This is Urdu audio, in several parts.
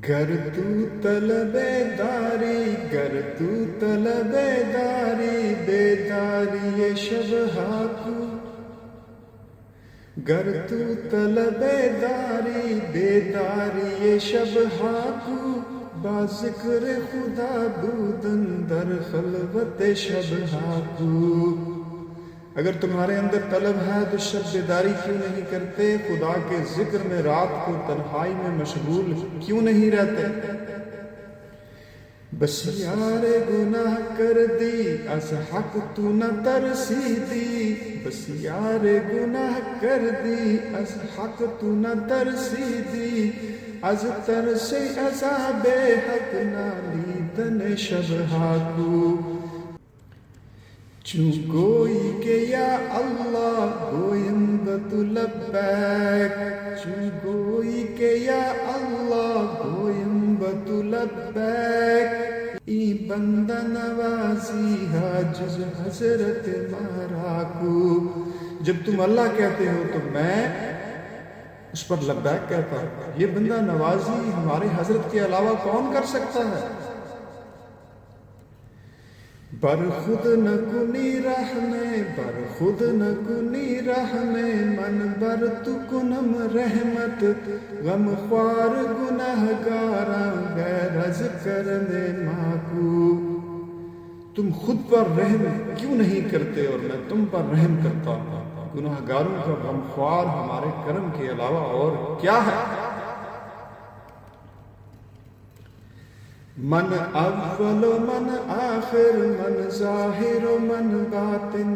گر تو طلب داری، گر تو طلب داری، بیداری شب ہاکو، گر تو طلب داری، بیداری شب ہاکو، با ذکر خدا بودن در خلوت شب ہاکو۔ اگر تمہارے اندر طلب ہے تو شب بیداری کیوں نہیں کرتے؟ خدا کے ذکر میں رات کو تنہائی میں مشغول کیوں نہیں رہتے؟ بس یار گناہ کر دی از حق تو نہ ترسی دی، بس یار گناہ کر دی از حق تو نہ ترسی دی، از ترس عذاب حق نالیدن شب ہاکو۔ چون گوئی کہ یا اللہ گویم بتو لبیک، چون گوئی کہ یا اللہ گویم بتو لبیک، ای بندہ نوازی ہے جز حضرت مارا کو۔ جب تم اللہ کہتے ہو تو میں اس پر لبیک کہتا ہوں۔ یہ بندہ نوازی ہمارے حضرت کے علاوہ کون کر سکتا ہے؟ بر خود نہ کنی رحمے، بر خود نہ کنی رحمے، من بر تو کنم رحمت، غم خوار گناہ گاراں غیر از کرم ماکو۔ تم خود پر رحم کیوں نہیں کرتے اور میں تم پر رحم کرتا ہوں؟ گناہ گاروں کا غم خوار ہمارے کرم کے علاوہ اور کیا ہے؟ من اول و من آخر، من ظاہر و من باطن،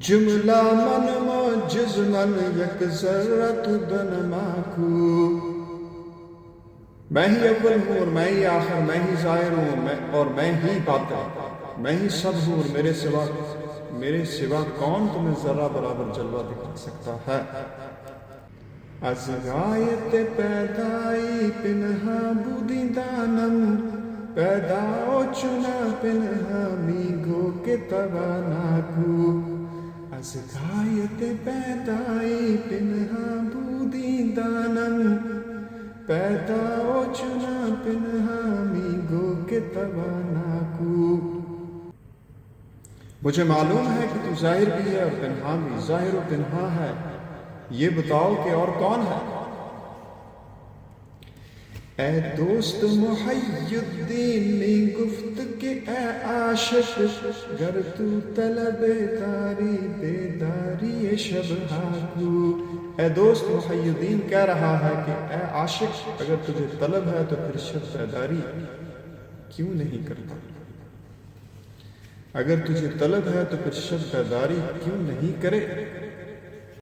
جملہ من موجز، من یک ذرت دن ماکو۔ میں ہی اول ہوں اور میں ہی آخر، میں ہی ظاہر ہوں اور میں ہی باطن، میں ہی سب ہوں اور میرے سوا کون تمہیں ذرہ برابر جلوہ دکھا سکتا ہے؟ از غایت پیدائی پنہا بودی دانم، پیدا و چنا پنہا میگو کے توانا کو۔ از غایت پیدائی پنہا بودی دانم، پیدا و چنا پنہا میگو کے توانا کو۔ مجھے معلوم ہے کہ تو ظاہر بھی ہے اور پنہا بھی، ظاہر و پنہا ہے، یہ بتاؤ کہ اور کون ہے؟ اے دوست محی الدین نے گفت کہ اے عاشق، گر تو طلب داری بیداری شب ہاکو۔ اے دوست محی الدین کہہ رہا ہے کہ اے عاشق، اگر تجھے طلب ہے تو پھر شب بیداری کیوں نہیں کرتا؟ اگر تجھے طلب ہے تو پھر شب بیداری کیوں نہیں کرے؟